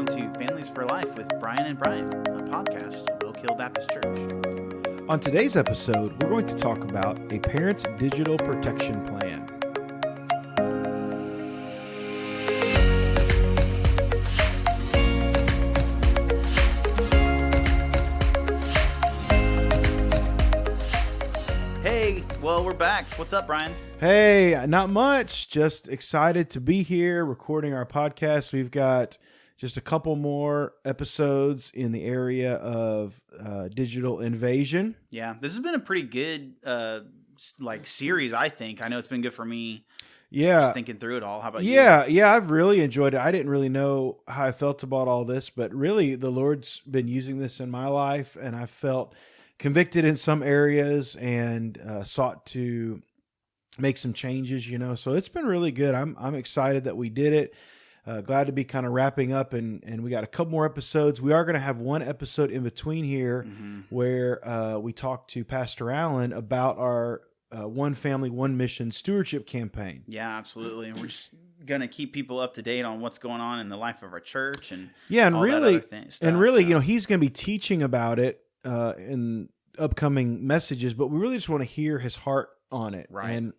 to Families for Life with Bryan and Brian, a podcast of Oak Hill Baptist Church. On today's episode, we're going to talk about a parent's digital protection plan. Hey, well, we're back. What's up, Brian? Hey, not much. Just excited to be here recording our podcast. We've got just a couple more episodes in the area of digital invasion. Yeah, this has been a pretty good series, I think. I know it's been good for me. Yeah. Just thinking through it all. How about you? Yeah, I've really enjoyed it. I didn't really know how I felt about all this, but really the Lord's been using this in my life, and I felt convicted in some areas and sought to make some changes, so it's been really good. I'm excited that we did it. Glad to be kind of wrapping up, and we got a couple more episodes. We are going to have one episode in between here where we talk to Pastor Allen about our One Family, One Mission stewardship campaign. Yeah, absolutely. And we're just going to keep people up to date on what's going on in the life of our church and all really, that other stuff. He's going to be teaching about it in upcoming messages, but we really just want to hear his heart on it. Right. And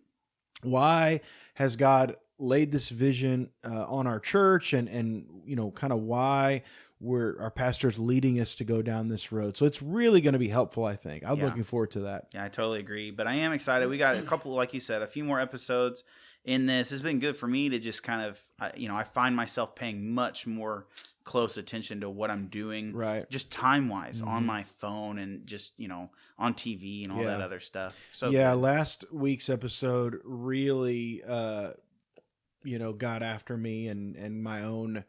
why has God laid this vision on our church, and kind of why our pastor's leading us to go down this road. So it's really going to be helpful, I think. I'm looking forward to that. Yeah, I totally agree. But I am excited. We got a couple, like you said, a few more episodes in this. It's been good for me to just kind of, I find myself paying much more close attention to what I'm doing, right? Just time-wise on my phone and just, on TV and all that other stuff. So yeah, last week's episode really, got after me and my own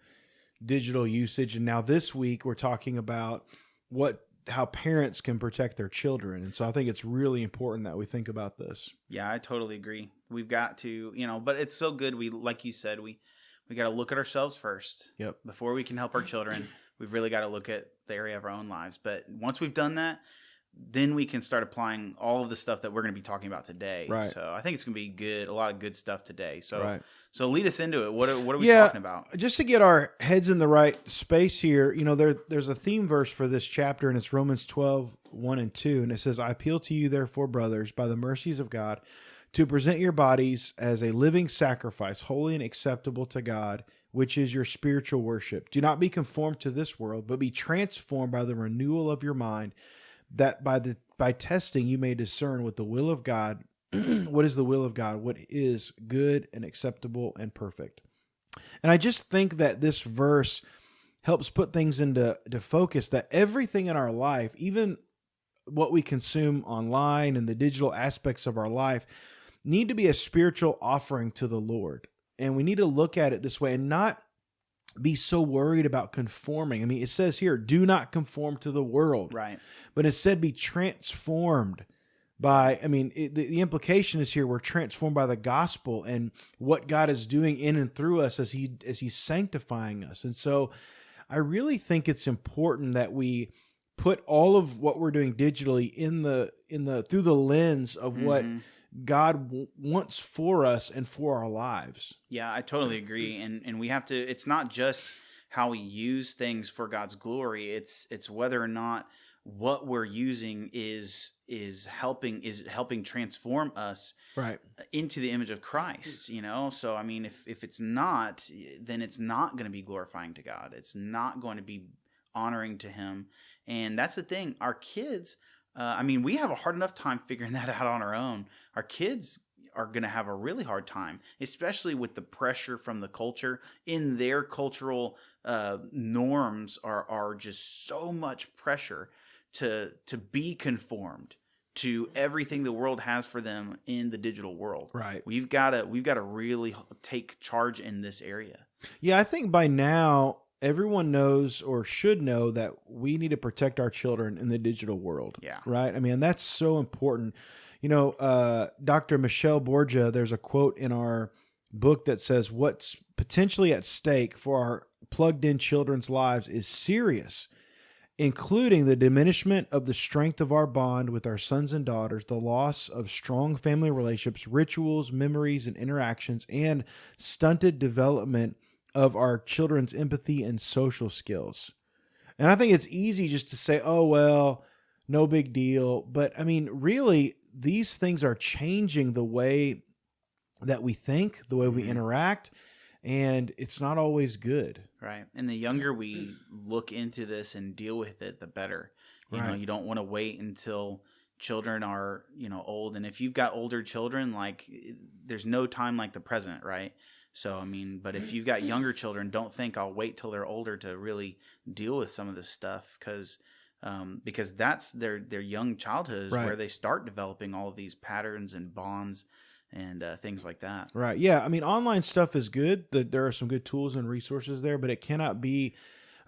digital usage. And now this week we're talking about how parents can protect their children. And so I think it's really important that we think about this. Yeah, I totally agree. We've got to, but it's so good. Like you said, we got to look at ourselves first. Yep. Before we can help our children, we've really got to look at the area of our own lives. But once we've done that, then we can start applying all of the stuff that we're going to be talking about today. Right. So I think it's going to be good, a lot of good stuff today. So, right. So lead us into it. What are we talking about? Just to get our heads in the right space here, there's a theme verse for this chapter, and it's Romans 12, 1 and 2. And it says, I appeal to you, therefore, brothers, by the mercies of God, to present your bodies as a living sacrifice, holy and acceptable to God, which is your spiritual worship. Do not be conformed to this world, but be transformed by the renewal of your mind, that by testing you may discern what the will of God, what is the will of God, what is good and acceptable and perfect. And I just think that this verse helps put things into focus, that everything in our life, even what we consume online and the digital aspects of our life, need to be a spiritual offering to the Lord. And we need to look at it this way and not be so worried about conforming. I mean, it says here, do not conform to the world. Right. But instead be transformed by, the implication is here, we're transformed by the gospel and what God is doing in and through us as he's sanctifying us. And so I really think it's important that we put all of what we're doing digitally through the lens of what God wants for us and for our lives. Yeah, I totally agree. And we have to, it's not just how we use things for God's glory. It's whether or not what we're using is helping transform us right into the image of Christ, So, if it's not, then it's not going to be glorifying to God. It's not going to be honoring to him. And that's the thing. Our kids, we have a hard enough time figuring that out on our own. Our kids are going to have a really hard time, especially with the pressure from the culture. In their cultural norms are just so much pressure to be conformed to everything the world has for them in the digital world. Right. We've got to really take charge in this area. Yeah, I think by now everyone knows or should know that we need to protect our children in the digital world. Yeah. Right. That's so important. Dr. Michelle Borgia, there's a quote in our book that says, what's potentially at stake for our plugged in children's lives is serious, including the diminishment of the strength of our bond with our sons and daughters, the loss of strong family relationships, rituals, memories, and interactions, and stunted development of our children's empathy and social skills. And I think it's easy just to say, oh, well, no big deal. But I mean, really, these things are changing the way that we think, the way we interact, and it's not always good. Right. And the younger we look into this and deal with it, the better. You know, you don't want to wait until children are, old. And if you've got older children, like there's no time like the present, right? So, I mean, but if you've got younger children, don't think I'll wait till they're older to really deal with some of this stuff because that's their young childhood is where they start developing all of these patterns and bonds and things like that. Right. Yeah. I mean, online stuff is good. There are some good tools and resources there, but it cannot be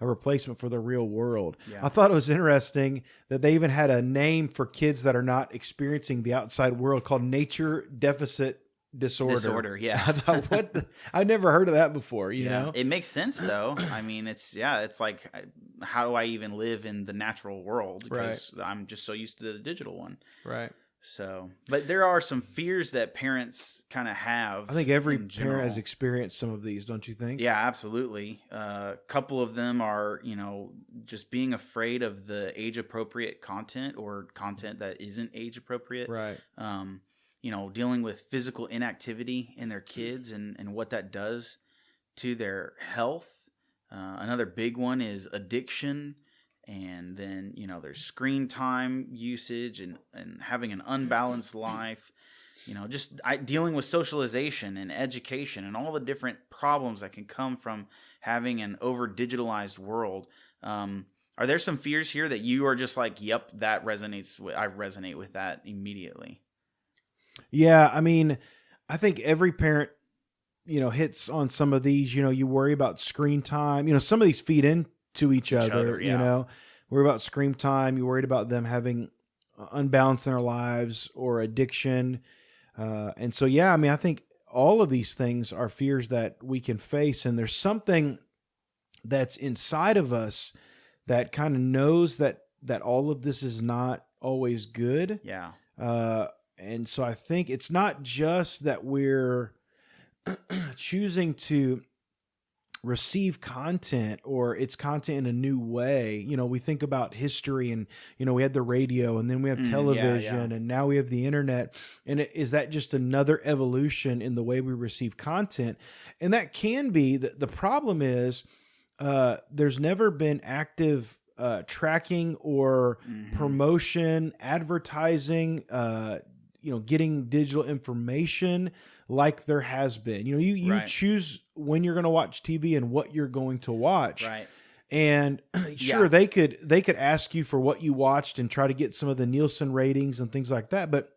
a replacement for the real world. Yeah. I thought it was interesting that they even had a name for kids that are not experiencing the outside world called nature deficit disorder. Yeah. I thought, I've never heard of that before. You know, it makes sense though. I mean, it's like, how do I even live in the natural world? Because I'm just so used to the digital one. Right. So, but there are some fears that parents kind of have. I think every parent has experienced some of these, don't you think? Yeah, absolutely. A couple of them are, just being afraid of the age appropriate content or content that isn't age appropriate. Right. Dealing with physical inactivity in their kids and what that does to their health. Another big one is addiction. And then, there's screen time usage and having an unbalanced life, just dealing with socialization and education and all the different problems that can come from having an over digitalized world. Are there some fears here that you are just like, yep, that resonates I resonate with that immediately? Yeah. I mean, I think every parent, hits on some of these, you worry about screen time, some of these feed into each other, worry about screen time. You're worried about them having unbalance in their lives or addiction. And so, I mean, I think all of these things are fears that we can face. And there's something that's inside of us that kind of knows that all of this is not always good. Yeah. And so I think it's not just that we're choosing to receive content or it's content in a new way. We think about history and, we had the radio and then we have television and now we have the internet. And is that just another evolution in the way we receive content? And that can be. The problem is there's never been active tracking or promotion, advertising, getting digital information like there has been. You choose when you're going to watch TV and what you're going to watch. Right. And sure, they could ask you for what you watched and try to get some of the Nielsen ratings and things like that. But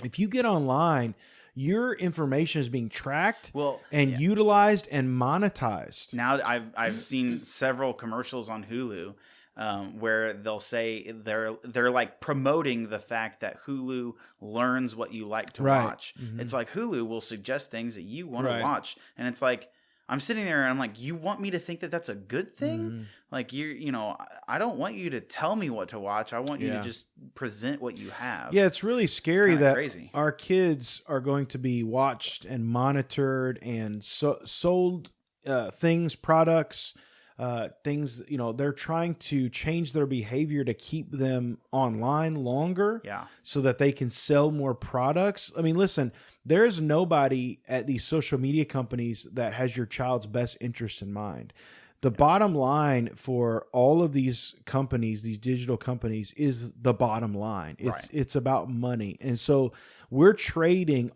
if you get online, your information is being tracked and utilized and monetized. Now I've seen several commercials on Hulu where they'll say they're like promoting the fact that Hulu learns what you like to watch. Mm-hmm. It's like Hulu will suggest things that you want to watch, and it's like I'm sitting there and I'm like, you want me to think that that's a good thing? Mm-hmm. Like I don't want you to tell me what to watch. I want you to just present what you have. Yeah, it's really scary that crazy. Our kids are going to be watched and monitored and sold things, products. Things, they're trying to change their behavior to keep them online longer so that they can sell more products. I mean, listen, there is nobody at these social media companies that has your child's best interest in mind. The bottom line for all of these companies, these digital companies, is the bottom line. It's about money. And so we're trading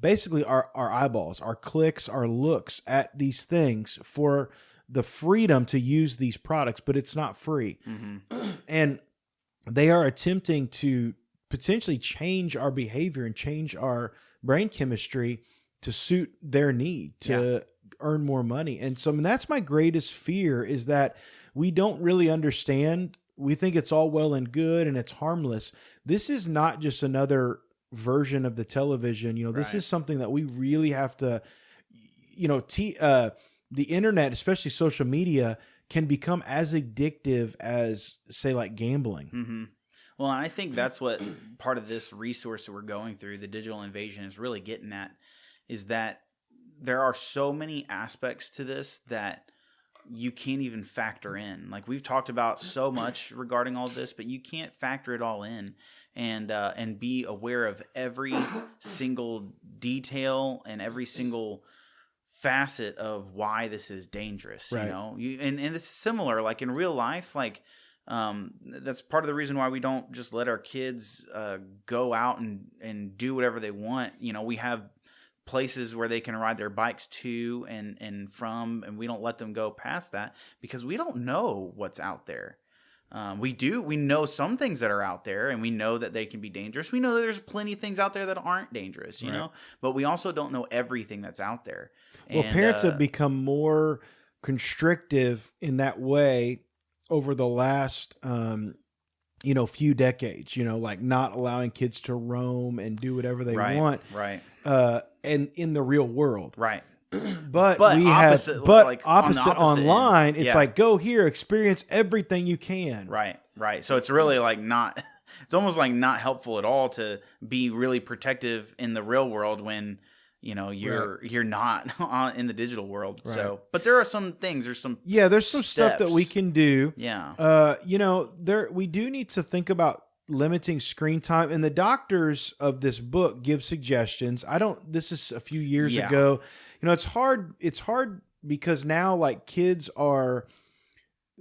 basically our eyeballs, our clicks, our looks at these things for the freedom to use these products, but it's not free. Mm-hmm. And they are attempting to potentially change our behavior and change our brain chemistry to suit their need to earn more money. And so, I mean, that's my greatest fear, is that we don't really understand. We think it's all well and good and it's harmless. This is not just another version of the television. This is something that we really have to, the internet, especially social media, can become as addictive as, say, like gambling. Mm-hmm. Well, I think that's what part of this resource that we're going through, the digital invasion, is really getting at, is that there are so many aspects to this that you can't even factor in. Like we've talked about so much regarding all this, but you can't factor it all in and be aware of every single detail and every single facet of why this is dangerous. Right. You know, and it's similar. Like in real life, like that's part of the reason why we don't just let our kids go out and do whatever they want. You know, we have places where they can ride their bikes to and from, and we don't let them go past that because we don't know what's out there. We know some things that are out there, and we know that they can be dangerous. We know that there's plenty of things out there that aren't dangerous, you know, but we also don't know everything that's out there. Well, parents have become more constrictive in that way over the last, few decades, like not allowing kids to roam and do whatever they want. Right. And in the real world. Right. But we opposite, have, like, opposite online, end. it's like, go here, experience everything you can. Right. So it's really like not, it's almost like not helpful at all to be really protective in the real world when, you're not in the digital world. Right. So, but there are some things, there's some stuff that we can do. Yeah. We do need to think about limiting screen time, and the doctors of this book give suggestions. This is a few years ago. It's hard because now like kids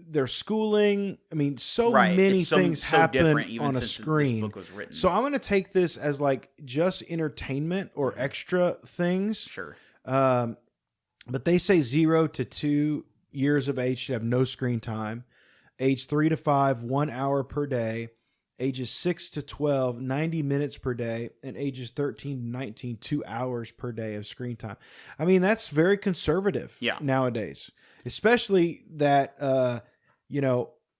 they're schooling. I mean, many things happen on a screen. This book was written. So I'm going to take this as like just entertainment or extra things. Sure. But they say 0 to 2 years of age should have no screen time. Age 3 to 5, 1 hour per day. Ages 6 to 12, 90 minutes per day, and ages 13 to 19, 2 hours per day of screen time. I mean, that's very conservative nowadays, especially that,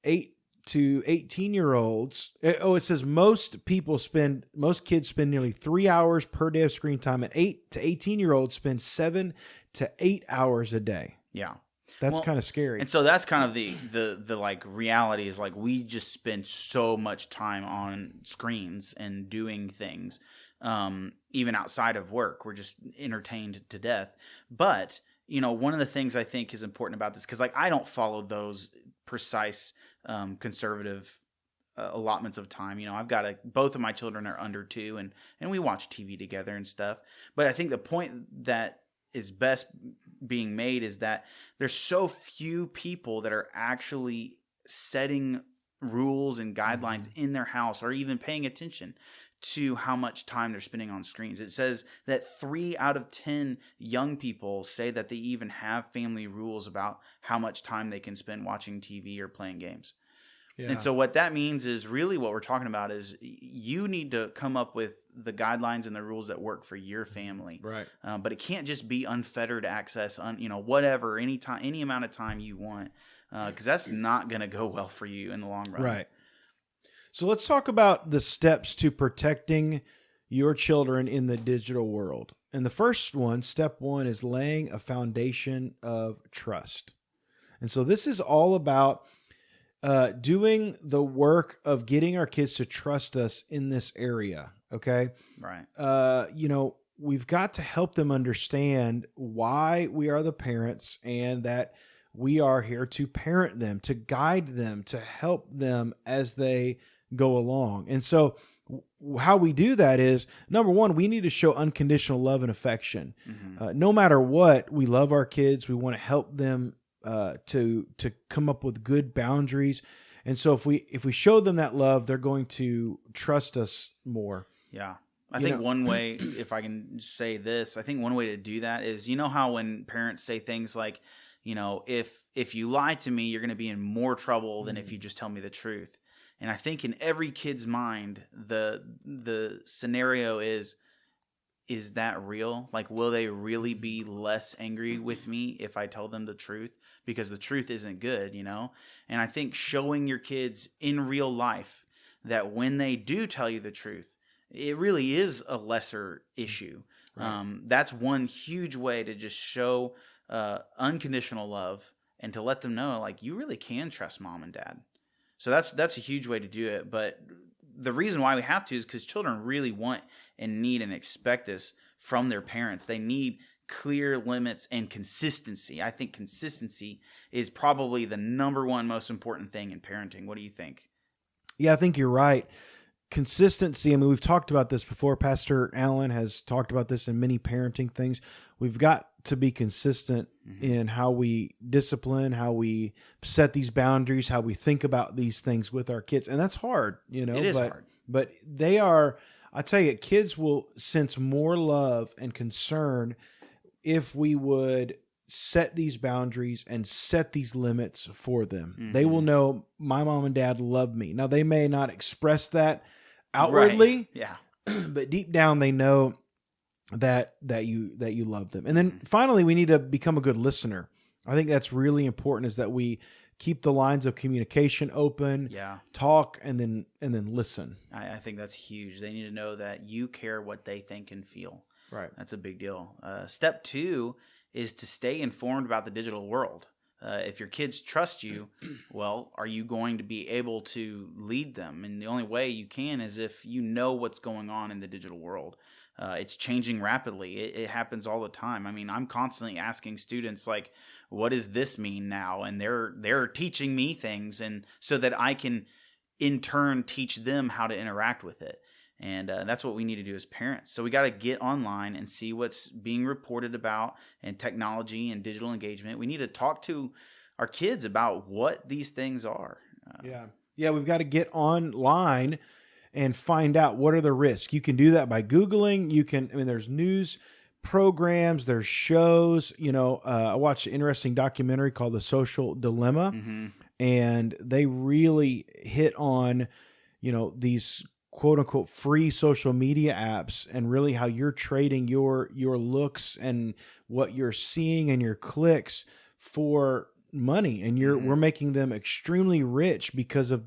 8 to 18-year-olds. It says most kids spend nearly 3 hours per day of screen time, and 8 to 18-year-olds spend 7 to 8 hours a day. Yeah. That's kind of scary. And so that's kind of the like reality is like we just spend so much time on screens and doing things, even outside of work. We're just entertained to death. But, one of the things I think is important about this, because like I don't follow those precise conservative allotments of time. I've got both of my children are under 2 and we watch TV together and stuff. But I think the point that is best being made is that there's so few people that are actually setting rules and guidelines in their house or even paying attention to how much time they're spending on screens. It says that 3 out of 10 young people say that they even have family rules about how much time they can spend watching TV or playing games. Yeah. And so what that means is really what we're talking about is you need to come up with the guidelines and the rules that work for your family. Right. But it can't just be unfettered access, whatever, any amount of time you want, because that's not going to go well for you in the long run. Right. So let's talk about the steps to protecting your children in the digital world. And the first one, step 1, is laying a foundation of trust. And so this is all about doing the work of getting our kids to trust us in this area. Okay. Right. We've got to help them understand why we are the parents and that we are here to parent them, to guide them, to help them as they go along. And so how we do that is, number 1, we need to show unconditional love and affection. Mm-hmm. No matter what, we love our kids. We want to help them to come up with good boundaries. And so if we show them that love, they're going to trust us more. Yeah. I think one way, if I can say this, I think one way to do that is, how when parents say things like, if you lie to me, you're going to be in more trouble than if you just tell me the truth. And I think in every kid's mind, the scenario is that real? Like, will they really be less angry with me if I tell them the truth? Because the truth isn't good, And I think showing your kids in real life that when they do tell you the truth, it really is a lesser issue. Right. That's one huge way to just show unconditional love and to let them know, like, you really can trust mom and dad. So that's a huge way to do it. But the reason why we have to is because children really want and need and expect this from their parents. They need clear limits and consistency. I think consistency is probably the number one most important thing in parenting. What do you think? Yeah, I think you're right. Consistency. I mean, we've talked about this before. Pastor Allen has talked about this in many parenting things. We've got to be consistent in how we discipline, how we set these boundaries, how we think about these things with our kids. And that's hard, you know. It is hard. But they are, I tell you, kids will sense more love and concern if we would set these boundaries and set these limits for them. They will know my mom and dad love me. Now, they may not express that outwardly, Right. Yeah. but deep down they know that you love them. And then finally, we need to become a good listener. I think that's really important, is that we keep the lines of communication open, talk, and then listen. I think that's huge. They need to know that you care what they think and feel. Right. That's a big deal. Step 2 is to stay informed about the digital world. If your kids trust you, well, are you going to be able to lead them? And the only way you can is if you know what's going on in the digital world. It's changing rapidly. It happens all the time. I mean, I'm constantly asking students, like, what does this mean now? And they're teaching me things, and so that I can in turn teach them how to interact with it. And that's what we need to do as parents. So we got to get online and see what's being reported about in technology and digital engagement. We need to talk to our kids about what these things are. Yeah, we've got to get online and find out what are the risks. You can do that by Googling. There's news programs, there's shows. I watched an interesting documentary called The Social Dilemma, and they really hit on, these quote unquote free social media apps, and really how you're trading your looks and what you're seeing and your clicks for money, and we're making them extremely rich because of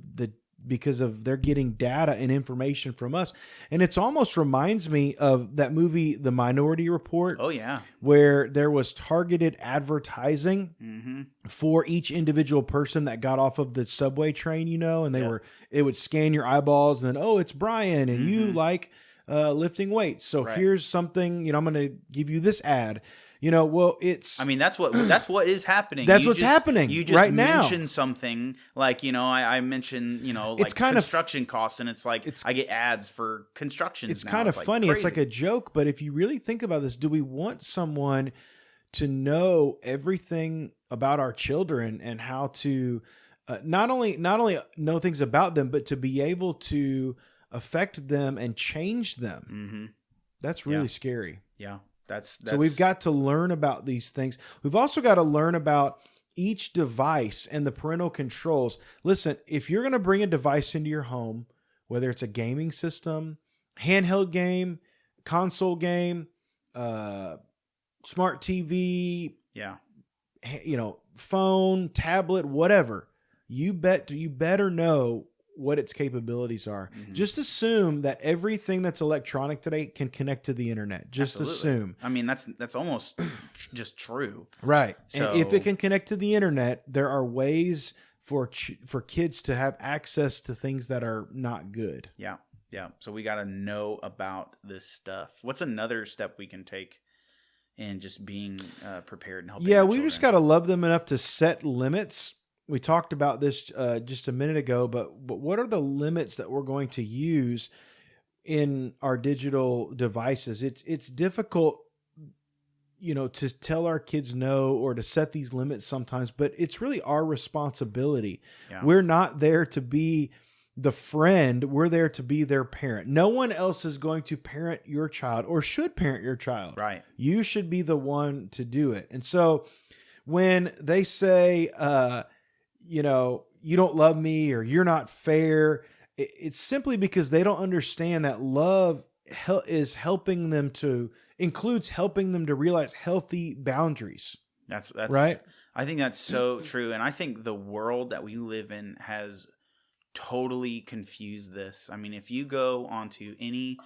they're getting data and information from us. And it's almost reminds me of that movie, The Minority Report. Oh yeah. Where there was targeted advertising for each individual person that got off of the subway train, and it would scan your eyeballs, and then, oh, it's Brian, and you like lifting weights. So here's something, I'm going to give you this ad. That's what is happening. That's what's happening. You just right now. mentioned something like, I mentioned, like it's kind construction costs, and it's like I get ads for construction. It's kind of funny. It's like a joke, but if you really think about this, do we want someone to know everything about our children and how to not only know things about them, but to be able to affect them and change them? That's really scary. Yeah. So we've got to learn about these things. We've also got to learn about each device and the parental controls. Listen, if you're going to bring a device into your home, whether it's a gaming system, handheld game, console game, smart TV, phone, tablet, whatever, you better know what its capabilities are. Just assume that everything that's electronic today can connect to the internet. Just assume. I mean, that's almost just true. Right. So, and if it can connect to the internet, there are ways for kids to have access to things that are not good. Yeah. Yeah. So we got to know about this stuff. What's another step we can take in just being prepared and helping? Yeah, we just got to love them enough to set limits. We talked about this just a minute ago, but what are the limits that we're going to use in our digital devices? It's difficult, to tell our kids no or to set these limits sometimes, but it's really our responsibility. Yeah. We're not there to be the friend. We're there to be their parent. No one else is going to parent your child or should parent your child. Right. You should be the one to do it. And so when they say, you don't love me or you're not fair, it's simply because they don't understand that love is includes helping them to realize healthy boundaries. That's right. I think that's so true. And I think the world that we live in has totally confused this. I mean, if you go onto any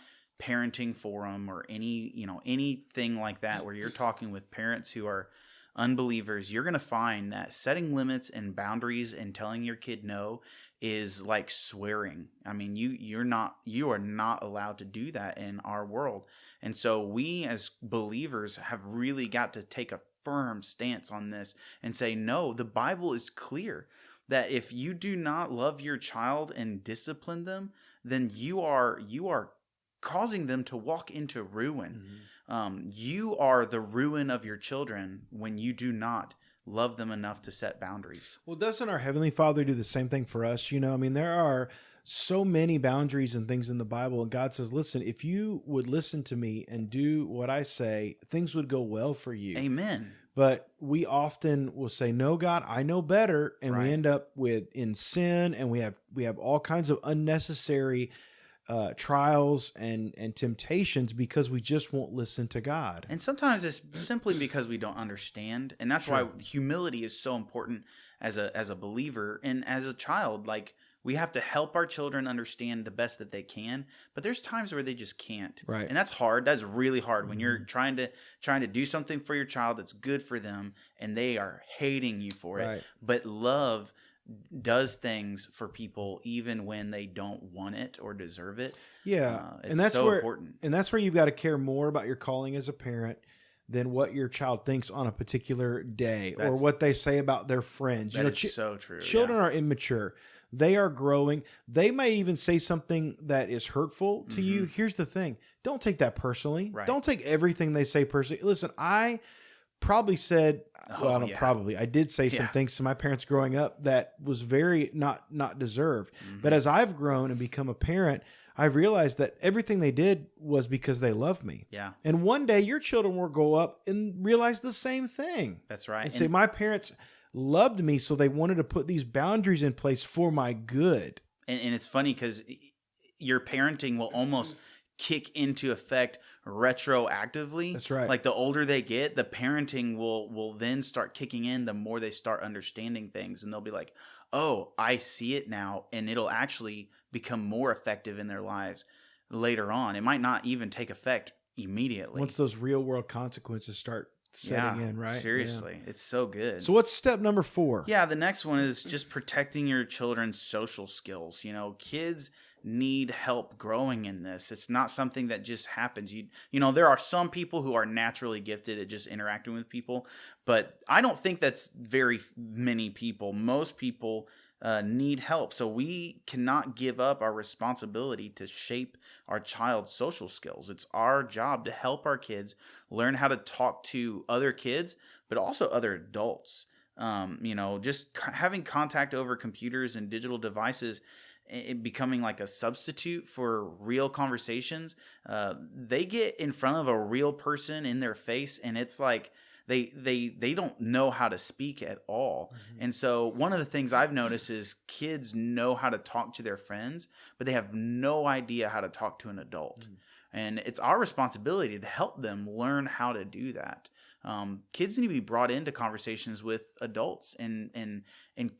parenting forum or anything like that, where you're talking with parents who are unbelievers, you're going to find that setting limits and boundaries and telling your kid no is like swearing. I mean, you are not allowed to do that in our world. And so we as believers have really got to take a firm stance on this and say, no, the Bible is clear that if you do not love your child and discipline them, then you are causing them to walk into ruin. You are the ruin of your children when you do not love them enough to set boundaries. Well, doesn't our Heavenly Father do the same thing for us? You know, I mean, there are so many boundaries and things in the Bible, and God says, listen, if you would listen to me and do what I say, things would go well for you. Amen. But we often will say, no, God, I know better. And Right. we end up in sin, and we have all kinds of unnecessary trials and temptations because we just won't listen to God. And sometimes it's simply because we don't understand. And that's why humility is so important as a believer and as a child. Like, we have to help our children understand the best that they can, but there's times where they just can't. Right. And that's hard. That's really hard when you're trying to do something for your child that's good for them and they are hating you for it. Right. But love does things for people even when they don't want it or deserve it. Yeah. It's and that's so where, important. And that's where you've got to care more about your calling as a parent than what your child thinks on a particular day or what they say about their friends. That is so true. Children are immature. They are growing. They may even say something that is hurtful to you. Here's the thing. Don't take that personally. Right. Don't take everything they say personally. Listen, I probably said, I did say some things to my parents growing up that was very not deserved. But as I've grown and become a parent, I've realized that everything they did was because they loved me. Yeah. And one day your children will grow up and realize the same thing. That's right. And say, my parents loved me, so they wanted to put these boundaries in place for my good. And it's funny because your parenting will almost kick into effect retroactively. That's right. Like the older they get, the parenting will then start kicking in the more they start understanding things. And they'll be like, oh, I see it now. And it'll actually become more effective in their lives later on. It might not even take effect immediately. Once those real world consequences start setting in, right? Seriously. Yeah. It's so good. So what's step number 4? Yeah, the next one is just protecting your children's social skills. You know, kids need help growing in this. It's not something that just happens. You know, there are some people who are naturally gifted at just interacting with people, but I don't think that's very many people. Most people need help. So we cannot give up our responsibility to shape our child's social skills. It's our job to help our kids learn how to talk to other kids, but also other adults. You know, just having contact over computers and digital devices, it becoming like a substitute for real conversations. They get in front of a real person in their face, and it's like they don't know how to speak at all. And so one of the things I've noticed is kids know how to talk to their friends, but they have no idea how to talk to an adult. And it's our responsibility to help them learn how to do that. Kids need to be brought into conversations with adults and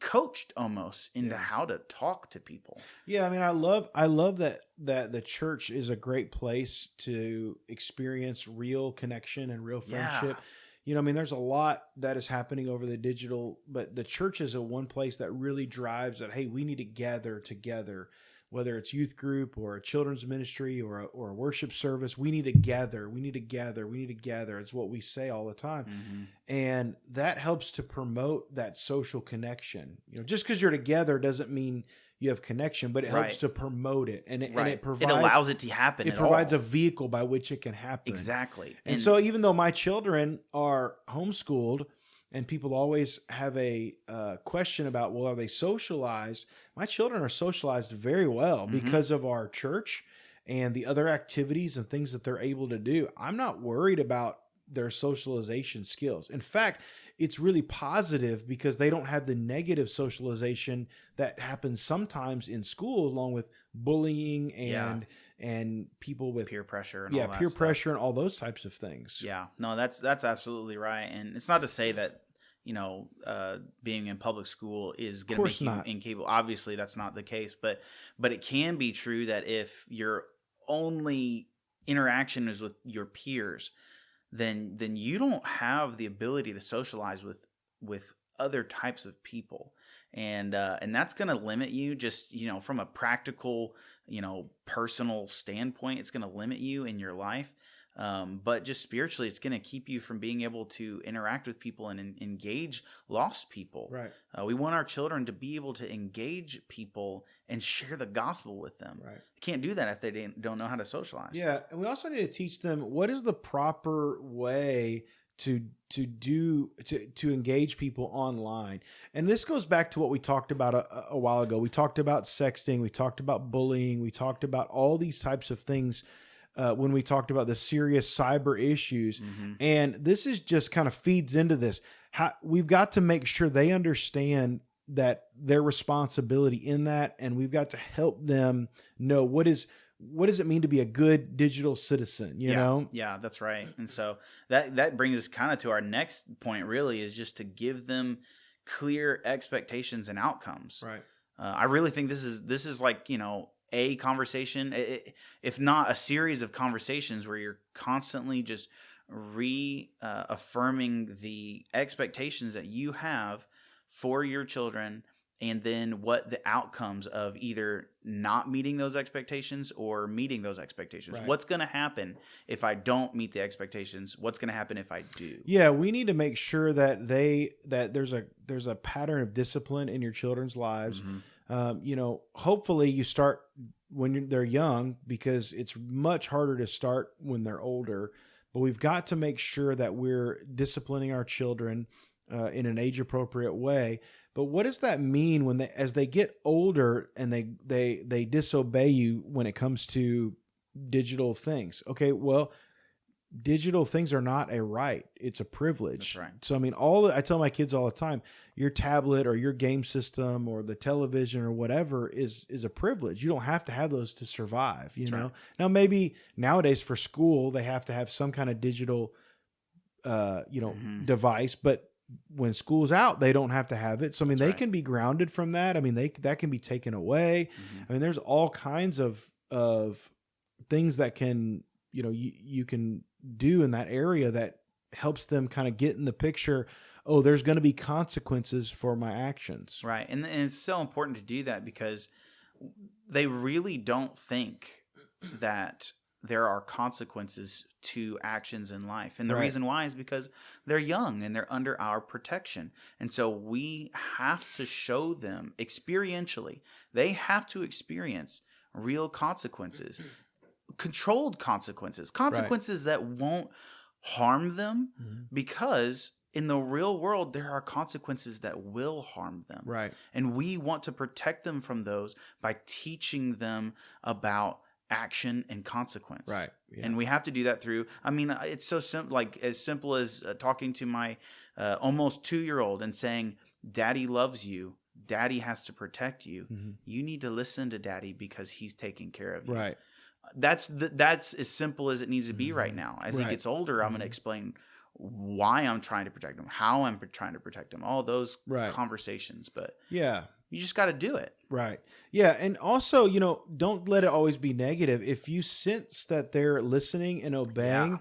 coached almost into how to talk to people. Yeah, I mean, I love that the church is a great place to experience real connection and real friendship. Yeah. You know, I mean, there's a lot that is happening over the digital, but the church is one place that really drives that, hey, we need to gather together, whether it's youth group or a children's ministry or a worship service. We need to gather. We need to gather. We need to gather. It's what we say all the time. And that helps to promote that social connection. You know, just because you're together doesn't mean you have connection, but it helps to promote it. And it provides, it allows it to happen. It provides a vehicle by which it can happen. Exactly. And so even though my children are homeschooled, and people always have a question about, well, are they socialized? My children are socialized very well because of our church and the other activities and things that they're able to do. I'm not worried about their socialization skills. In fact, it's really positive because they don't have the negative socialization that happens sometimes in school, along with bullying and people with peer pressure and all that peer stuff. pressure and all those types of things. Yeah, no, that's absolutely right. And it's not to say that, you know, being in public school is going to make you incapable. Obviously, that's not the case, but it can be true that if your only interaction is with your peers, then you don't have the ability to socialize with other types of people. And that's going to limit you, just, from a practical, personal standpoint. It's going to limit you in your life. But just spiritually, it's going to keep you from being able to interact with people and engage lost people. Right. We want our children to be able to engage people and share the gospel with them. Right. You can't do that if they don't know how to socialize. Yeah, and we also need to teach them what is the proper way to engage people online. And this goes back to what we talked about a while ago. We talked about sexting, we talked about bullying, we talked about all these types of things when we talked about the serious cyber issues. Mm-hmm. And this is just kind of feeds into this. We've got to make sure they understand that their responsibility in that, and we've got to help them know what does it mean to be a good digital citizen, you know? Yeah, that's right. And so that brings us kind of to our next point, really, is just to give them clear expectations and outcomes. Right. I really think this is like, a conversation, if not a series of conversations where you're constantly just reaffirming the expectations that you have for your children, and then what the outcomes of either not meeting those expectations or meeting those expectations. Right. What's going to happen if I don't meet the expectations? What's going to happen if I do? Yeah, we need to make sure that there's a pattern of discipline in your children's lives. Mm-hmm. Hopefully you start when they're young, because it's much harder to start when they're older. But we've got to make sure that we're disciplining our children in an age-appropriate way. But what does that mean as they get older and they disobey you when it comes to digital things? Okay, well, digital things are not a right; it's a privilege. That's right. So I mean, I tell my kids all the time, your tablet or your game system or the television or whatever is a privilege. You don't have to have those to survive. You know. Right. Now maybe nowadays for school they have to have some kind of digital, mm-hmm. device, but when school's out, they don't have to have it. So I mean, they can be grounded from that. I mean, that can be taken away. Mm-hmm. I mean, there's all kinds of things that can, you can do in that area that helps them kind of get in the picture. Oh, there's going to be consequences for my actions. Right. And it's so important to do that because they really don't think that there are consequences to actions in life. And the reason why is because they're young and they're under our protection. And so we have to show them experientially. They have to experience real consequences, controlled consequences that won't harm them, because in the real world, there are consequences that will harm them. Right. And we want to protect them from those by teaching them about action and consequence. Right. Yeah. And we have to do that through, it's so simple, like as simple as talking to my almost 2-year-old and saying, Daddy loves you. Daddy has to protect you. Mm-hmm. You need to listen to Daddy because he's taking care of you. Right. That's as simple as it needs to be right now. As he gets older, I'm going to explain why I'm trying to protect him, how I'm trying to protect him, all those conversations. But yeah, you just got to do it. Right. Yeah. And also, don't let it always be negative. If you sense that they're listening and obeying,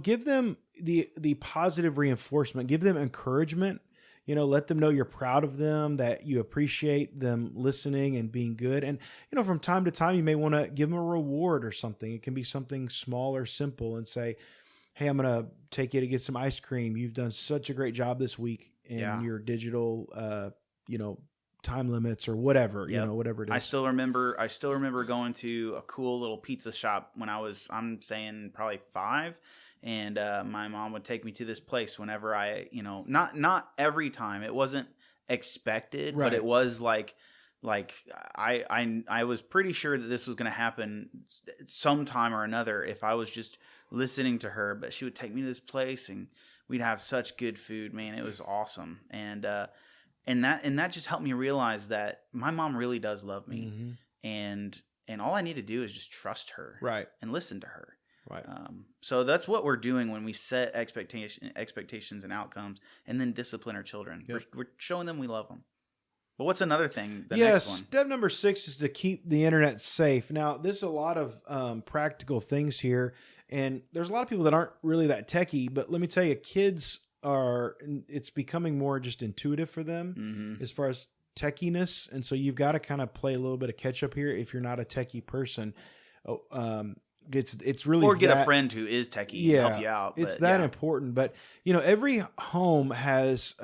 give them the positive reinforcement, give them encouragement, let them know you're proud of them, that you appreciate them listening and being good. And, from time to time, you may want to give them a reward or something. It can be something small or simple, and say, hey, I'm going to take you to get some ice cream. You've done such a great job this week in your digital, time limits or whatever, whatever it is. I still remember going to a cool little pizza shop when I'm saying probably 5. And my mom would take me to this place whenever I, not every time. It wasn't expected, but it was like I was pretty sure that this was going to happen sometime or another if I was just listening to her. But she would take me to this place and we'd have such good food, man. It was awesome. And that just helped me realize that my mom really does love me. Mm-hmm. And all I need to do is just trust her. Right. And listen to her. Right. So that's what we're doing when we set expectations and outcomes, and then discipline our children. Yep. We're showing them we love them. But what's another thing? The next one. Step number 6 is to keep the internet safe. Now, there's a lot of practical things here, and there's a lot of people that aren't really that techie, but let me tell you, it's becoming more just intuitive for them as far as techiness. And so you've got to kind of play a little bit of catch up here if you're not a techie person. It's really, or get a friend who is techie and help you out. It's that important. But every home has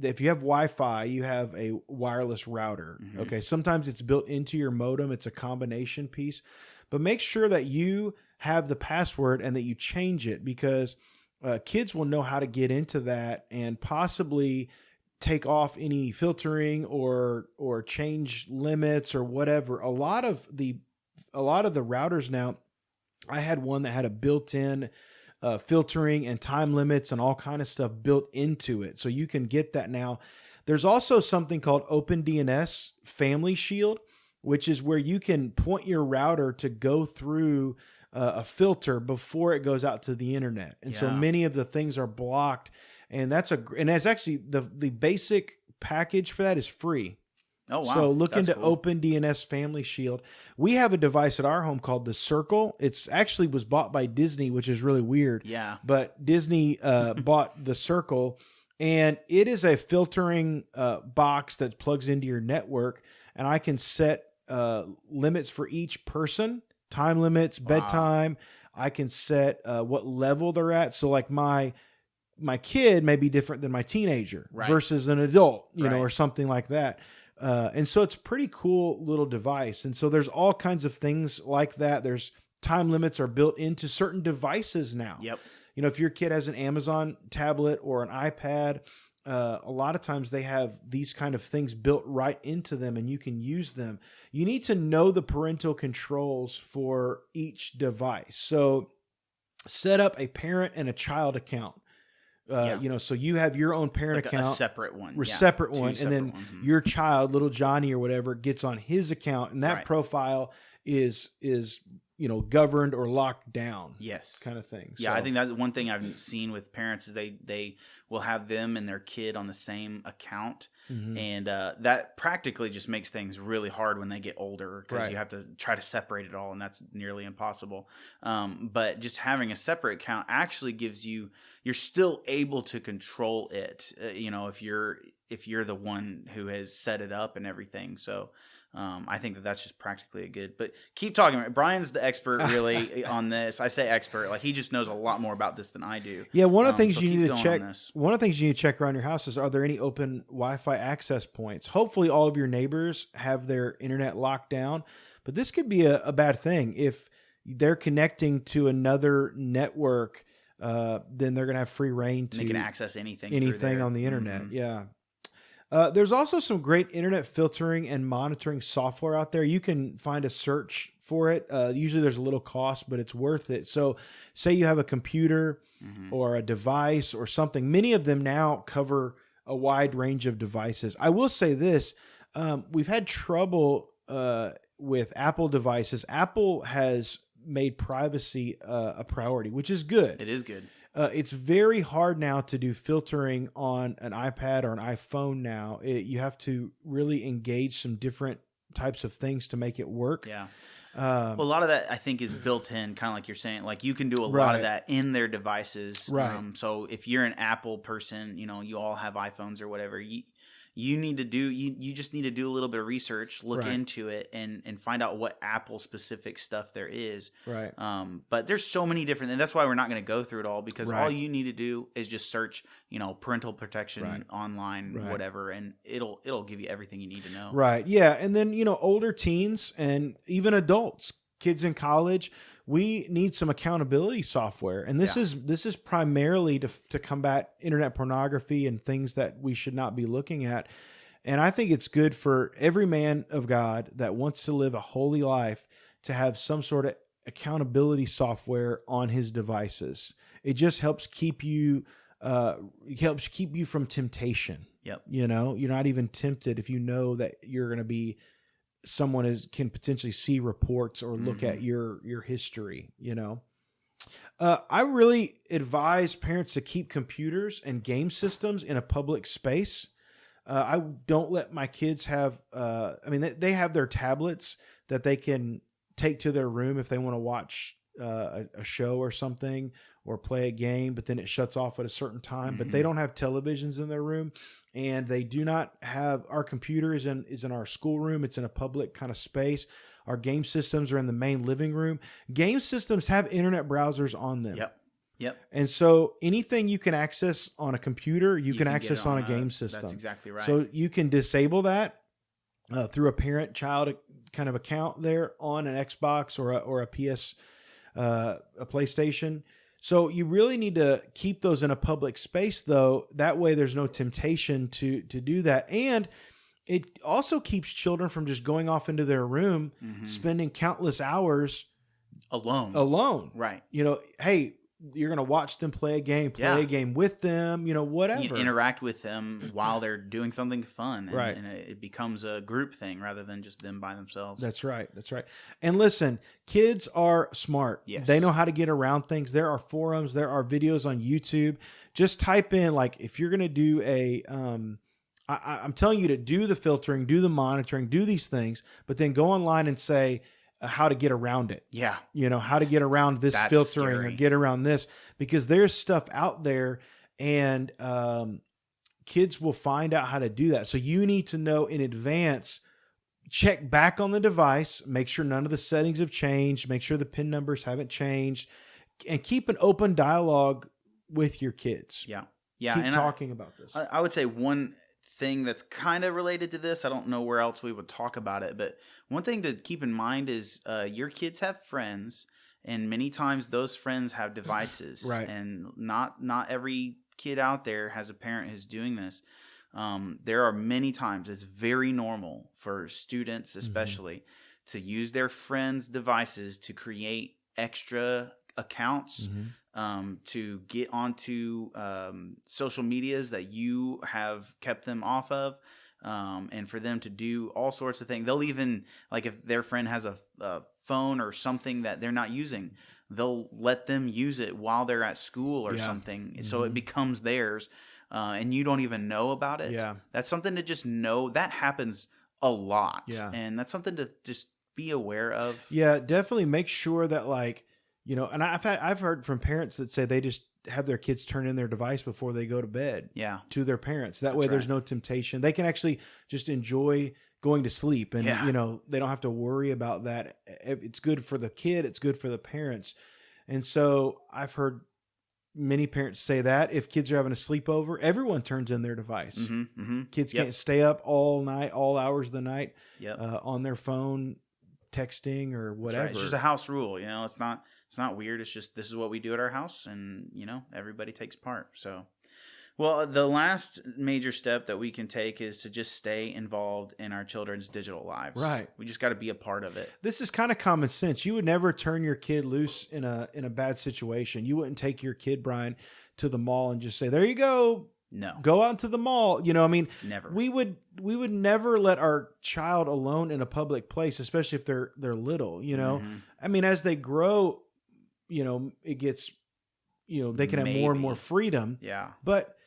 if you have Wi-Fi, you have a wireless router. Okay, sometimes it's built into your modem. It's a combination piece, but make sure that you have the password and that you change it, because kids will know how to get into that and possibly take off any filtering or change limits or whatever. A lot of the routers now, I had one that had a built-in filtering and time limits and all kind of stuff built into it. So you can get that now. There's also something called OpenDNS Family Shield, which is where you can point your router to go through a filter before it goes out to the internet. And so many of the things are blocked. And that's actually the basic package for that is free. Oh, wow. So look That's into cool. OpenDNS Family Shield. We have a device at our home called the Circle. It's actually was bought by Disney, which is really weird. Yeah. But Disney bought the Circle, and it is a filtering box that plugs into your network, and I can set limits for each person, time limits, bedtime. I can set what level they're at. So like my kid may be different than my teenager versus an adult, or something like that. And so it's a pretty cool little device. And so there's all kinds of things like that. There's time limits are built into certain devices now. Yep. If your kid has an Amazon tablet or an iPad, a lot of times they have these kind of things built right into them and you can use them. You need to know the parental controls for each device. So set up a parent and a child account. So you have your own parent account, a separate one, and then your child, little Johnny or whatever, gets on his account, and that profile is governed or locked down. Yes, kind of thing. Yeah, so I think that's one thing I've seen with parents is they will have them and their kid on the same account, and that practically just makes things really hard when they get older because you have to try to separate it all, and that's nearly impossible. But just having a separate account actually gives you're still able to control it. If you're the one who has set it up and everything. So I think that's just practically a good. But keep talking. Brian's the expert really on this. I say expert, like he just knows a lot more about this than I do. Yeah, one of the things you need to check. One of the things you need to check around your house is, are there any open Wi-Fi access points? Hopefully, all of your neighbors have their internet locked down. But this could be a bad thing if they're connecting to another network. Then they're going to have free reign to they can access anything on the internet. Yeah. There's also some great internet filtering and monitoring software out there. You can find a search for it. Usually there's a little cost, but it's worth it. So say you have a computer or a device or something. Many of them now cover a wide range of devices. I will say this. We've had trouble with Apple devices. Apple has made privacy a priority, which is good. It is good. It's very hard now to do filtering on an iPad or an iPhone now. You have to really engage some different types of things to make it work. Yeah. Well, a lot of that I think is built in, kind of like you're saying. Like you can do a lot of that in their devices. Right. So if you're an Apple person, you all have iPhones or whatever. You need to do you just need to do a little bit of research, look into it, and find out what Apple specific stuff there is. Right. But there's so many different, and that's why we're not going to go through it all, because all you need to do is just search, parental protection online, whatever, and it'll give you everything you need to know. Right. Yeah. And then, older teens and even adults, kids in college, we need some accountability software. And this is primarily to combat internet pornography and things that we should not be looking at. And I think it's good for every man of God that wants to live a holy life to have some sort of accountability software on his devices. It just helps keep you from temptation. Yep. You're not even tempted if you know that you're going to be someone can potentially see reports or look at your history, I really advise parents to keep computers and game systems in a public space. I don't let my kids have, they have their tablets that they can take to their room if they want to watch a show or something or play a game, but then it shuts off at a certain time. But they don't have televisions in their room, and they do not have, our computer is in our schoolroom. It's in a public kind of space. Our game systems are in the main living room. Game systems have internet browsers on them. Yep. And so anything you can access on a computer, you can access on a game system. That's exactly right. So you can disable that through a parent-child kind of account there on an Xbox or a PS, a PlayStation. So you really need to keep those in a public space, though. That way there's no temptation to do that. And it also keeps children from just going off into their room, spending countless hours alone. Right. Hey, you're going to watch them play a game with them, whatever. You interact with them while they're doing something fun. And, right. And it becomes a group thing rather than just them by themselves. That's right. And listen, kids are smart. Yes. They know how to get around things. There are forums. There are videos on YouTube. Just type in, like, if you're going to do I'm telling you to do the filtering, do the monitoring, do these things, but then go online and say, how to get around it. Yeah. How to get around this filtering or get around this, because there's stuff out there and kids will find out how to do that. So you need to know in advance, check back on the device, make sure none of the settings have changed, make sure the PIN numbers haven't changed, and keep an open dialogue with your kids. Yeah. Keep talking about this. I would say one thing that's kind of related to this, I don't know where else we would talk about it, but one thing to keep in mind is your kids have friends, and many times those friends have devices. Right. And not every kid out there has a parent who's doing this. There are many times it's very normal for students especially to use their friends' devices to create extra accounts, to get onto social medias that you have kept them off of, and for them to do all sorts of things. They'll even, like, if their friend has a phone or something that they're not using, they'll let them use it while they're at school or something. So it becomes theirs, and you don't even know about it. Yeah. That's something to just know. That happens a lot. Yeah. And that's something to just be aware of. Yeah, definitely make sure that, like, and I've heard from parents that say they just have their kids turn in their device before they go to bed. Yeah. To their parents. That way there's no temptation. They can actually just enjoy going to sleep, and they don't have to worry about that. It's good for the kid, it's good for the parents. And so I've heard many parents say that if kids are having a sleepover, everyone turns in their device. Kids can't stay up all night, all hours of the night on their phone, texting or whatever. Right. It's just a house rule. It's not weird. It's just, this is what we do at our house, and everybody takes part. So, well, the last major step that we can take is to just stay involved in our children's digital lives. Right. We just got to be a part of it. This is kind of common sense. You would never turn your kid loose in a bad situation. You wouldn't take your kid, Brian, to the mall and just say, "There you go. No. Go out to the mall." Never. We would never let our child alone in a public place, especially if they're little, as they grow, it gets, they can have more and more freedom. Yeah. But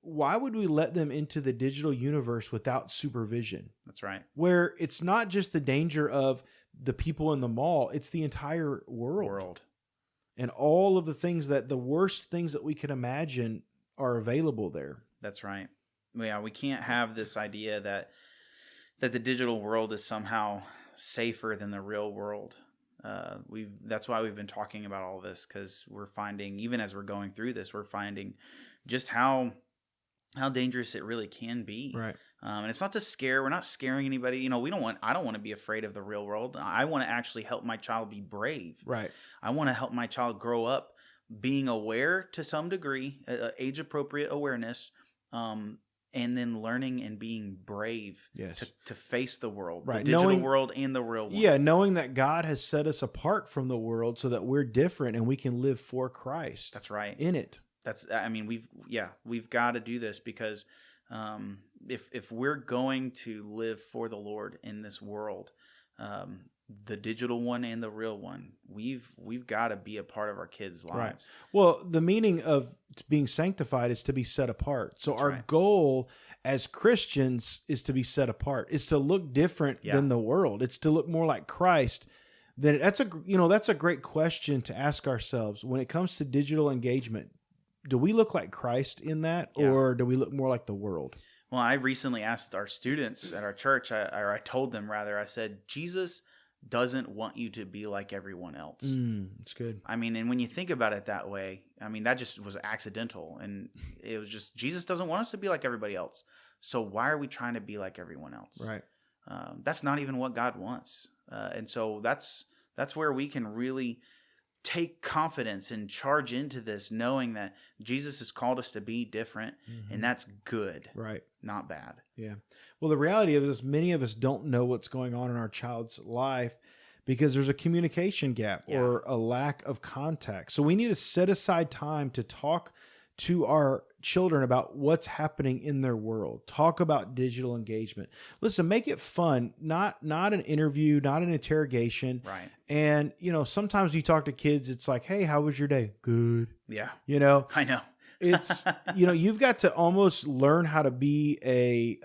why would we let them into the digital universe without supervision? That's right. Where it's not just the danger of the people in the mall, it's the entire world. And all of the worst things that we could imagine are available there. That's right. Yeah, we can't have this idea that the digital world is somehow safer than the real world. That's why we've been talking about all this, because we're finding, even as we're going through this, we're finding just how dangerous it really can be. Right. And it's not to scare. We're not scaring anybody. I don't want to be afraid of the real world. I want to actually help my child be brave. Right. I want to help my child grow up being aware to some degree, age appropriate awareness, and then learning and being brave to face the world, right. The digital world and the real one. Yeah, knowing that God has set us apart from the world so that we're different and we can live for Christ. That's right. In it. We've got to do this, because if we're going to live for the Lord in this world, the digital one and the real one, we've got to be a part of our kids' lives. Right. Well, the meaning of being sanctified is to be set apart. So That's our right. goal as Christians is to be set apart. It's to look different than the world. It's to look more like Christ. Then that's a great question to ask ourselves when it comes to digital engagement. Do we look like Christ in that, or do we look more like the world? Well, I recently asked our students at our church, I told them rather, I said, Jesus doesn't want you to be like everyone else. It's good. I mean, and when you think about it that way, I mean, that just was accidental. And it was just, Jesus doesn't want us to be like everybody else. So why are we trying to be like everyone else? Right. That's not even what God wants. And so that's where we can really take confidence and charge into this, knowing that Jesus has called us to be different, and that's good. Right. Not bad. Yeah. Well, the reality of it is many of us don't know what's going on in our child's life because there's a communication gap or a lack of contact. So we need to set aside time to talk to our children about what's happening in their world. Talk about digital engagement. Listen, make it fun, not an interview, not an interrogation. Right. And, sometimes you talk to kids, it's like, hey, how was your day? Good. Yeah. I know. It's, you've got to almost learn how to be like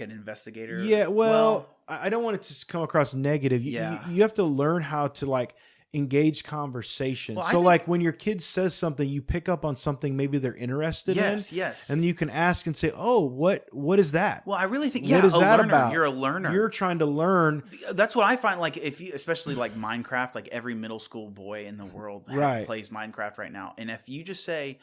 an investigator. Yeah. Well, I don't want it to come across negative. You have to learn how to engage conversation. Well, so when your kid says something, you pick up on something maybe they're interested in. Yes. And you can ask and say, oh, what is that? Well, I really think, what is that learner. about? You're a learner. You're trying to learn. That's what I find. Like if you, especially like Minecraft, like every middle school boy in the world plays Minecraft right now. And if you just say,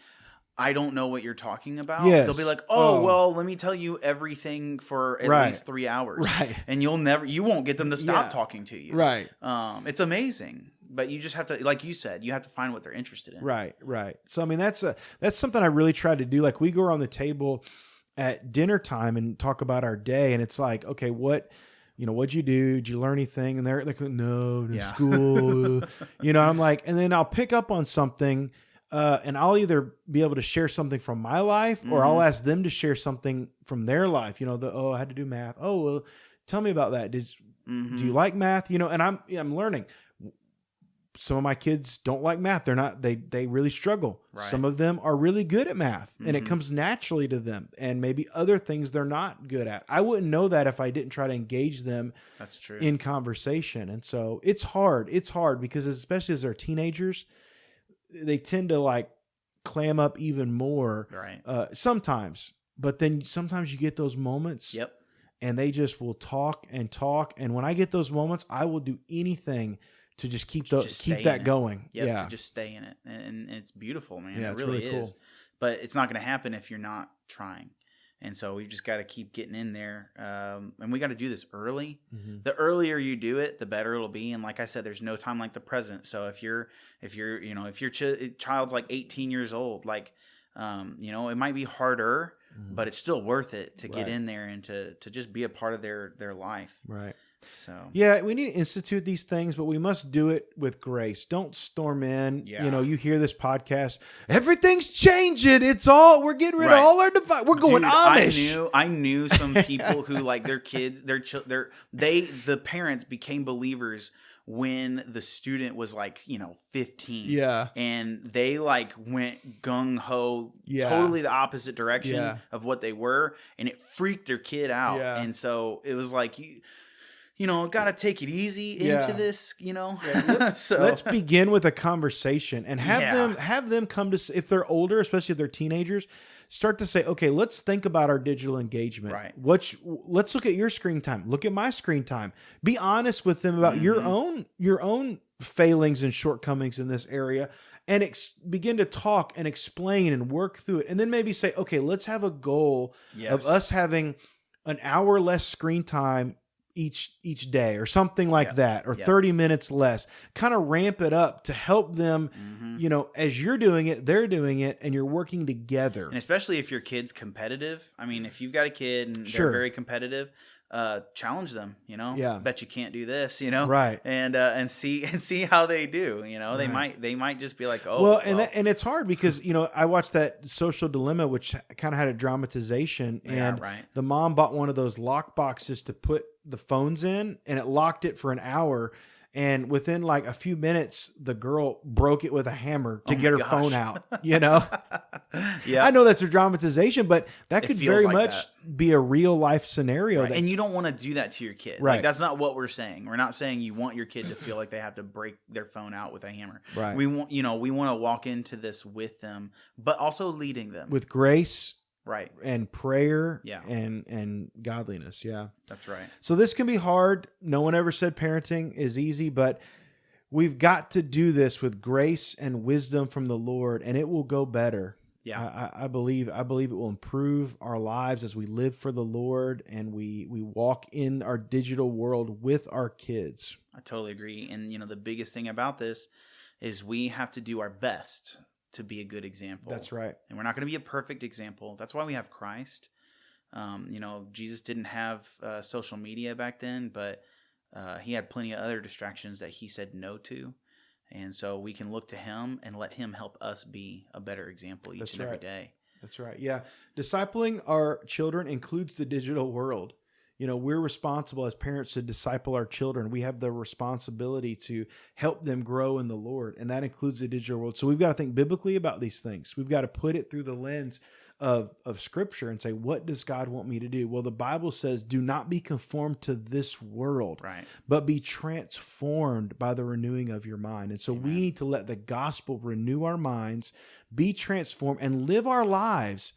I don't know what you're talking about, they'll be like, well, let me tell you everything for at least 3 hours. Right. And you won't get them to stop talking to you. Right. It's amazing. But you just have to, like you said, you have to find what they're interested in. Right. So, I mean, that's something I really try to do. Like we go around the table at dinner time and talk about our day. And it's like, okay, what'd you do? Did you learn anything? And they're like, no, school. I'm like, and then I'll pick up on something and I'll either be able to share something from my life or I'll ask them to share something from their life. I had to do math. Oh, well, tell me about that. Do you like math? And I'm learning. Some of my kids don't like math. They really struggle. Right. Some of them are really good at math and it comes naturally to them, and maybe other things they're not good at. I wouldn't know that if I didn't try to engage them That's true. in conversation. And so it's hard. It's hard because especially as they're teenagers, they tend to clam up even more. Right. Sometimes, but then sometimes you get those moments. Yep. And they just will talk and talk. And when I get those moments, I will do anything to just keep that going. Yep, yeah. To just stay in it. And it's beautiful, man. Yeah, it it's really really is. cool. But it's not going to happen if you're not trying. And so we just got to keep getting in there. And we got to do this early. Mm-hmm. The earlier you do it, the better it'll be. And like I said, there's no time like the present. So if your child's like 18 years old, it might be harder, but it's still worth it to get in there and to just be a part of their life. Right. So yeah, we need to institute these things, but we must do it with grace. Don't storm in. Yeah. You hear this podcast, everyth's changing. We're getting rid of all our devices. We're going Amish. I knew some people who their kids, the parents became believers when the student was 15. Yeah. And they went gung ho, totally the opposite direction of what they were, and it freaked their kid out. Yeah. And so it was got to take it easy into this, Let's begin with a conversation and have them come to, if they're older, especially if they're teenagers, start to say, okay, let's think about our digital engagement. Right. Let's look at your screen time. Look at my screen time. Be honest with them about your own failings and shortcomings in this area, and begin to talk and explain and work through it. And then maybe say, okay, let's have a goal of us having an hour less screen time each day or something like that, or 30 minutes less. Kind of ramp it up to help them, as you're doing it, they're doing it, and you're working together. And especially if your kid's competitive. I mean, if you've got a kid and they're very competitive, challenge them, bet you can't do this, right. And see how they do, they might just be like, oh, well. And it's hard because, I watched that Social Dilemma, which kind of had a dramatization, and the mom bought one of those lock boxes to put the phones in, and it locked it for an hour. And within like a few minutes, the girl broke it with a hammer to Oh get her my phone gosh. out, you know? Yeah. I know that's a dramatization, but that It could feels very like much be a real life scenario. Right. That, And you don't want to do that to your kid. Right. Like, that's not what we're saying. We're not saying you want your kid to feel like they have to break their phone out with a hammer. Right. We want, we want to walk into this with them, but also leading them. with grace Right. and prayer Yeah. and godliness. Yeah. That's right. So this can be hard. No one ever said parenting is easy, but we've got to do this with grace and wisdom from the Lord, and it will go better. Yeah. I believe it will improve our lives as we live for the Lord and we walk in our digital world with our kids. I totally agree. And, the biggest thing about this is we have to do our best to be a good example. That's right. And we're not going to be a perfect example. That's why we have Christ. Jesus didn't have social media back then, but he had plenty of other distractions that he said no to. And so we can look to him and let him help us be a better example each and every day. That's right. Yeah. Discipling our children includes the digital world. We're responsible as parents to disciple our children. We have the responsibility to help them grow in the Lord, and that includes the digital world. So we've got to think biblically about these things. We've got to put it through the lens of Scripture and say, what does God want me to do? Well, the Bible says, do not be conformed to this world, Right. but be transformed by the renewing of your mind. And so we need to let the gospel renew our minds, be transformed, and live our lives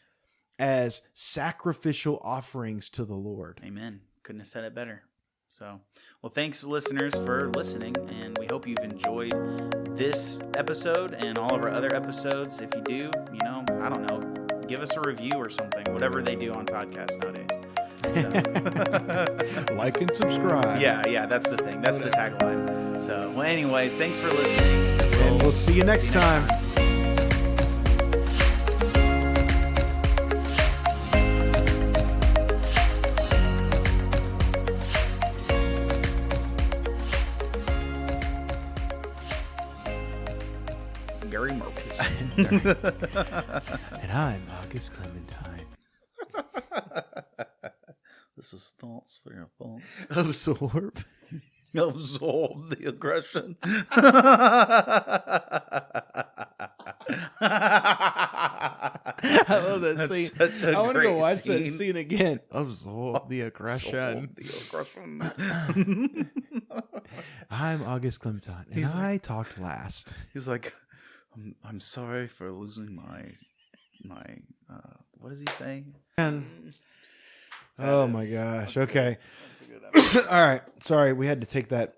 as sacrificial offerings to the Lord. Amen. Couldn't have said it better. So, well, thanks listeners for listening, and we hope you've enjoyed this episode and all of our other episodes. If you do, I don't know, give us a review or something, whatever they do on podcasts nowadays. So. Like and subscribe. Yeah, that's the thing. That's the tagline. So, well, anyways, thanks for listening. And we'll see you next time. Gary Marcus. And I'm August Clementine. This is Thoughts for Your Thoughts. Absorb. Absorb the aggression. I love that That's scene. such a I want to go great watch scene. that scene again. Absorb the aggression. Absorb the aggression. I'm August Clementine, and I talked last. He's like, I'm sorry for losing my what does he say? Oh my gosh. Okay. That's a good episode. All right. Sorry, we had to take that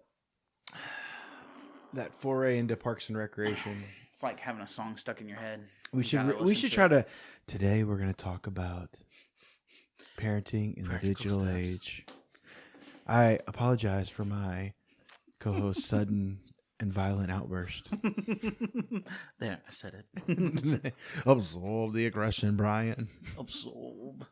foray into Parks and Recreation. It's like having a song stuck in your head. We should try to. Today we're going to talk about parenting in the digital age. I apologize for my co-host's sudden and violent outburst. There, I said it. Absorb the aggression, Brian. Absorb.